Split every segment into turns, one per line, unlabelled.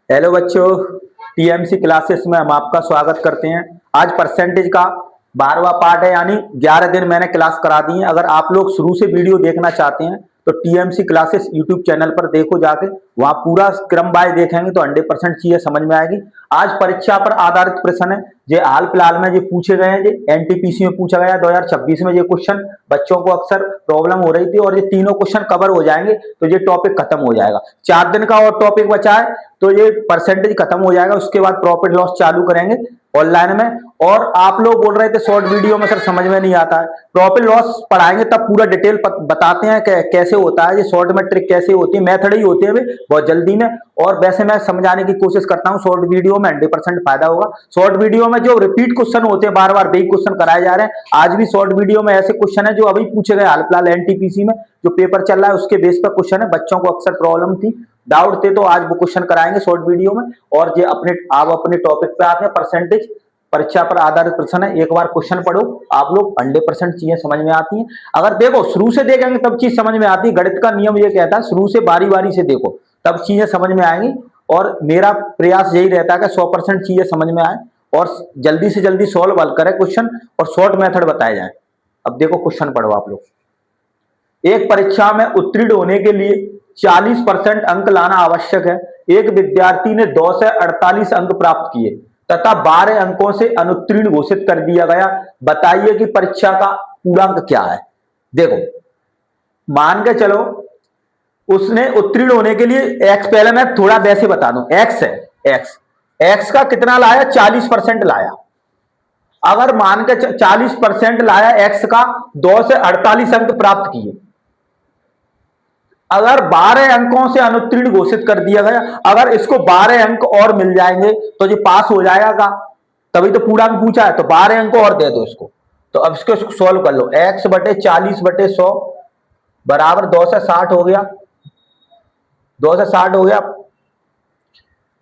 Hello बच्चों, TMC classes में हम आपका स्वागत करते हैं। आज परसेंटेज का 12वां पार्ट है, यानी 11 दिन मैंने क्लास करा दी है। अगर आप लोग शुरू से वीडियो देखना चाहते हैं तो टीएमसी क्लासेस यूट्यूब चैनल पर देखो जाके, वहां पूरा क्रम बाय देखेंगे तो 100% चीजें समझ में आएगी। आज परीक्षा पर आधारित प्रश्न है, जो हाल फिलहाल में जो पूछे गए हैं, जो एनटीपीसी में पूछा गया 2026 में। ये क्वेश्चन बच्चों को अक्सर प्रॉब्लम हो रही थी और ये तीनों क्वेश्चन कवर हो जाएंगे तो ये टॉपिक खत्म हो जाएगा। 4 दिन का और टॉपिक बचा है तो ये परसेंटेज खत्म हो जाएगा। उसके बाद प्रॉफिट लॉस चालू करेंगे ऑनलाइन में। और आप लोग बोल रहे थे शॉर्ट वीडियो में सर समझ में नहीं आता है, प्रॉफिट लॉस पढ़ाएंगे तब पूरा डिटेल बताते हैं कैसे होता है। ये शॉर्ट में ट्रिक कैसे होती है, मेथड ही होती है बहुत जल्दी में। और वैसे मैं समझाने की कोशिश करता हूँ, शॉर्ट वीडियो में 100% फायदा होगा। शॉर्ट वीडियो में जो रिपीट क्वेश्चन होते हैं, बार बार वही क्वेश्चन कराए जा रहे हैं। आज भी शॉर्ट वीडियो में ऐसे क्वेश्चन है जो अभी पूछे गए हाल फिलहाल एनटीपीसी में जो पेपर चल रहा है उसके बेस पर क्वेश्चन है। बच्चों को अक्सर प्रॉब्लम थी, डाउट थे, तो आज वो क्वेश्चन कराएंगे शॉर्ट वीडियो में। और ये आप अपने टॉपिक पे आते हैं, परसेंटेज परीक्षा पर आधारित प्रश्न है। एक बार क्वेश्चन पढ़ो, आप लोग 100% चीजें समझ में आती हैं। अगर देखो शुरू से देखेंगे तब चीज समझ में आती है। गणित का नियम ये कहता है शुरू से बारी बारी से देखो तब चीजें समझ में आएंगी। और मेरा प्रयास यही रहता है कि 100% चीजें समझ में आए और जल्दी से जल्दी सॉल्व करें क्वेश्चन और शॉर्ट मेथड बताए जाए। अब देखो क्वेश्चन पढ़ो आप लोग। एक परीक्षा में उत्तीर्ण होने के लिए 40% अंक लाना आवश्यक है। एक विद्यार्थी ने 2 से 48 अंक प्राप्त किए तथा 12 अंकों से अनुत्तीर्ण घोषित कर दिया गया। बताइए कि परीक्षा का पूर्णांक क्या है। देखो, मान के चलो उसने उत्तीर्ण होने के लिए एक्स, पहले मैं थोड़ा वैसे बता दूं, एक्स है, एक्स एक्स का कितना लाया, 40% लाया। अगर मान के 40% लाया एक्स का, 2 से 48 अंक प्राप्त किए, अगर 12 अंकों से अनुत्तीर्ण घोषित कर दिया गया, अगर इसको 12 अंक और मिल जाएंगे तो ये पास हो जाएगा। तभी तो पूर्णांक पूछा है, तो 12 अंक और दे दो इसको। तो अब इसको सॉल्व कर लो। एक्स बटे 40/100 बराबर 2 से 60 हो गया। 2 से 60 हो गया,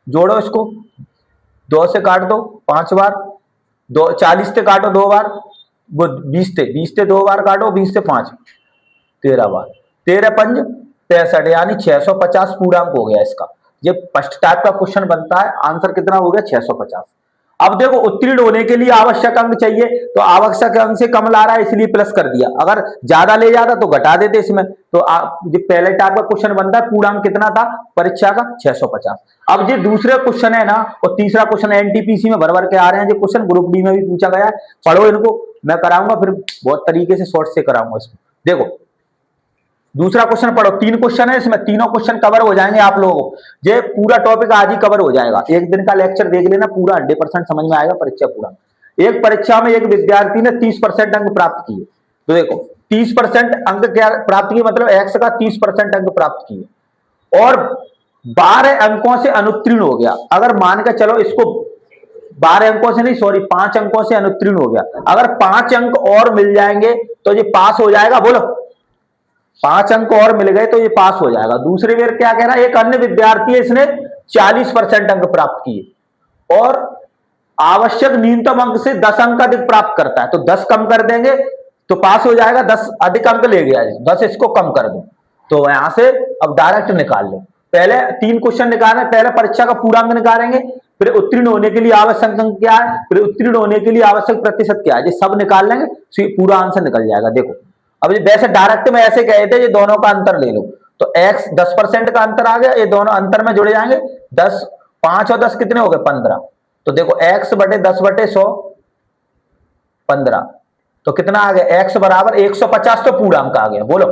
जोड़ो इसको, 2 से काट दो 5 बार, 40 से काटो 2 बार, 20 से 2 बार काटो, 20 से 5 13 बार, 13×5 65, यानी 650 पूर्णांक हो गया इसका। ये फर्स्ट टाइप का क्वेश्चन बनता है। आंसर कितना हो गया, 650। अब देखो उत्तीर्ण होने के लिए आवश्यक अंक चाहिए, तो आवश्यक अंक से कम ला रहा है इसलिए प्लस कर दिया। अगर ज्यादा ले जाता तो घटा देते इसमें। तो ये पहले टाइप का क्वेश्चन बनता है। पूर्णांक कितना था परीक्षा का, 650। अब ये दूसरे क्वेश्चन है ना, और तीसरा क्वेश्चन एनटीपीसी में भर भर के आ रहे हैं। जो क्वेश्चन ग्रुप डी में भी पूछा गया है, पढ़ो इनको, मैं कराऊंगा फिर बहुत तरीके से शॉर्ट से कराऊंगा इसको। देखो दूसरा क्वेश्चन पढ़ो, 3 क्वेश्चन है इसमें, तीनों क्वेश्चन कवर हो जाएंगे आप लोगों को। ये पूरा टॉपिक आज ही कवर हो जाएगा। एक दिन का लेक्चर देख लेना, पूरा 100% समझ में आएगा परीक्षा पूरा। एक परीक्षा में एक विद्यार्थी ने 30% अंक प्राप्त किए। तो देखो 30% अंक क्या प्राप्त किए, मतलब एक्स का 30% अंक प्राप्त किए और 12 अंकों से अनुत्तीर्ण हो गया। अगर मान के चलो इसको 12 अंकों से नहीं, सॉरी 5 अंकों से अनुत्तीर्ण हो गया। अगर 5 अंक और मिल जाएंगे तो ये पास हो जाएगा। बोलो, 5 अंक और मिल गए तो ये पास हो जाएगा। दूसरी बार क्या कह रहा है, एक अन्य विद्यार्थी है, इसने 40% अंक प्राप्त किए और आवश्यक न्यूनतम अंक से 10 अंक अधिक प्राप्त करता है, तो 10 कम कर देंगे तो पास हो जाएगा। 10 अधिक अंक ले गया, 10 इसको कम कर दो तो यहां से अब डायरेक्ट निकाल लो। पहले 3 क्वेश्चन निकालने, पहले परीक्षा का पूर्णांक निकालेंगे, फिर उत्तीर्ण होने के लिए आवश्यक अंक क्या है, फिर उत्तीर्ण होने के लिए आवश्यक प्रतिशत क्या है। ये सब निकाल लेंगे तो पूरा आंसर निकल जाएगा। देखो अब ये वैसे डायरेक्ट में ऐसे कहे थे, ये दोनों का अंतर ले लो, तो x 10% का अंतर आ गया, ये दोनों अंतर में जुड़े जाएंगे। 10, 5 और 10 कितने हो गए, 15। तो देखो x बटे 10/100 15, तो कितना आ गया, x बराबर 150। तो पूर्णांक आ गया। बोलो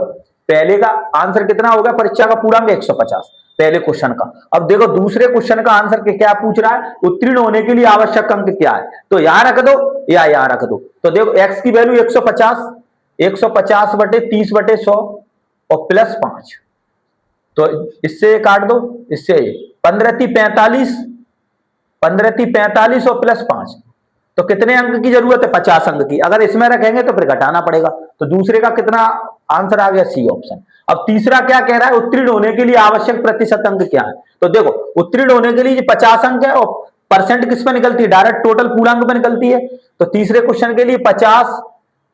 पहले का आंसर कितना हो गया, परीक्षा का पूर्णांक 150 पहले क्वेश्चन का। अब देखो दूसरे क्वेश्चन का आंसर क्या पूछ रहा है, उत्तीर्ण होने के लिए आवश्यक अंक क्या है, तो यहां रख दो या यहां रख दो। तो देखो x की वैल्यू 150, 150/30/100 और प्लस 5, तो इससे काट दो, इससे 15×3 = 45, 15×3 = 45 और प्लस 5, तो कितने अंक की जरूरत है, 50 अंक की। अगर इसमें रखेंगे तो फिर घटाना पड़ेगा। तो दूसरे का कितना आंसर आ गया, सी ऑप्शन। अब तीसरा क्या कह रहा है, उत्तीर्ण होने के लिए आवश्यक प्रतिशत अंक क्या है। तो देखो उत्तीर्ण होने के लिए 50 अंक है और परसेंट किस पे निकलती है, डायरेक्ट टोटल पूर्णांक पे निकलती है। तो तीसरे क्वेश्चन के लिए 50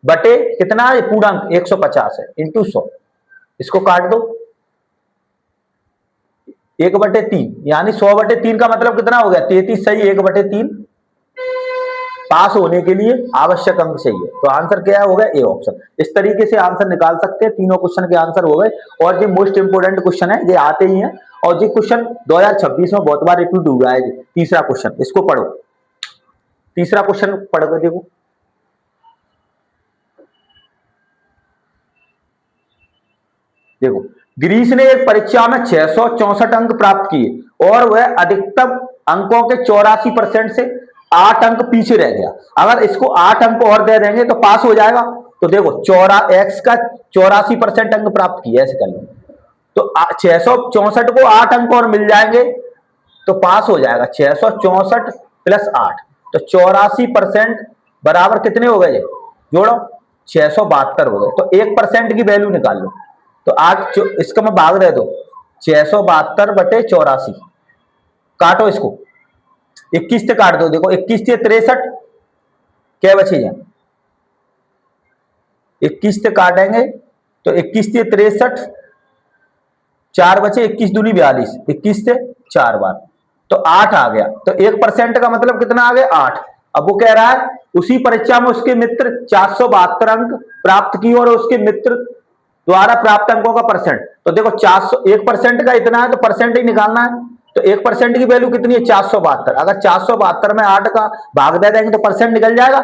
बटे कितना है, पूर्णांक 150 है, इंटू 100, इसको काट दो। 1/3 यानी 100/3 का मतलब कितना हो गया? 33 सही, 1/3 पास होने के लिए आवश्यक अंक चाहिए। तो आंसर क्या हो गया? A option. इस तरीके से आंसर निकाल सकते हैं। तीनों क्वेश्चन के आंसर हो गए और ये मोस्ट इंपोर्टेंट क्वेश्चन है, ये आते ही हैं और ये क्वेश्चन 2026 में बहुत बार रिपीट हुआ है। तीसरा क्वेश्चन इसको पढ़ो, तीसरा क्वेश्चन पढ़ कर देखो। देखो, गिरीश ने एक परीक्षा में 664 अंक प्राप्त किए और वह अधिकतम अंकों के 84% से 8 अंक पीछे रह गया। अगर इसको 8 अंक और दे देंगे तो पास हो जाएगा। तो देखो, एक्स का 84% अंक प्राप्त किया, ऐसे कर लो। तो 664 को 8 अंक और मिल जाएंगे तो पास हो जाएगा। 664 प्लस 8 तो 84% बराबर कितने हो गए? जोड़ो, 672 हो गए। तो 1% की वैल्यू निकाल लो। तो 8 इसका मैं भाग दे दो, 672/84 काटो इसको, 21 से काट दो। देखो 21 से 63 क्या बचे? 21 से काटेंगे तो 21 से 63 4 बचे, 21 दूनी 42, 21 से 4 बार तो 8 आ गया। तो 1% का मतलब कितना आ गया? 8। अब वो कह रहा है उसी परीक्षा में उसके मित्र 472 अंक प्राप्त किए और उसके मित्र द्वारा प्राप्त अंकों का परसेंट। तो देखो 400, 1% का इतना है तो परसेंट ही निकालना है। तो 1% की वैल्यू कितनी है? 472। अगर 472 में 8 का भाग दे देंगे तो परसेंट निकल जाएगा।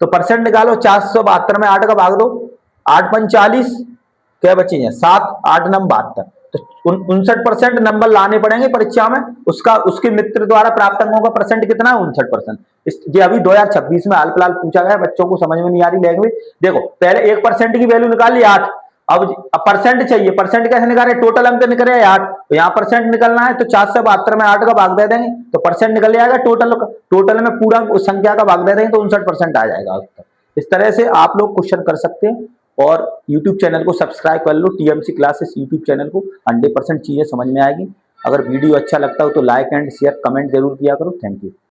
तो परसेंट निकालो, 472 में 8 का भाग दो, 8 पंच 40, क्या बचे? 7, 8 नम 72। तो 59% नंबर लाने पड़ेंगे परीक्षा में। उसका उसके मित्र द्वारा प्राप्त अंकों का परसेंट कितना है? 59%। ये अभी 2026 में हाल फिलहाल पूछा गया, बच्चों को समझ में नहीं आ रही लैंग्वेज। देखो, पहले 1% की वैल्यू निकाली 8, अब परसेंट चाहिए। परसेंट कैसे निकाले? टोटल अंक निकले 8, तो यहाँ परसेंट निकलना है तो 472 में 8 का भाग दे देंगे तो परसेंट निकल जाएगा। टोटल में पूरा उस संख्या का भाग दे देंगे तो 59% आ जाएगा। इस तरह से आप लोग क्वेश्चन कर सकते हैं और यूट्यूब चैनल को सब्सक्राइब कर लो, टीएमसी क्लासेस यूट्यूब चैनल को। 100% चीजें समझ में आएगी। अगर वीडियो अच्छा लगता हो तो लाइक एंड शेयर कमेंट जरूर किया करो। Thank you.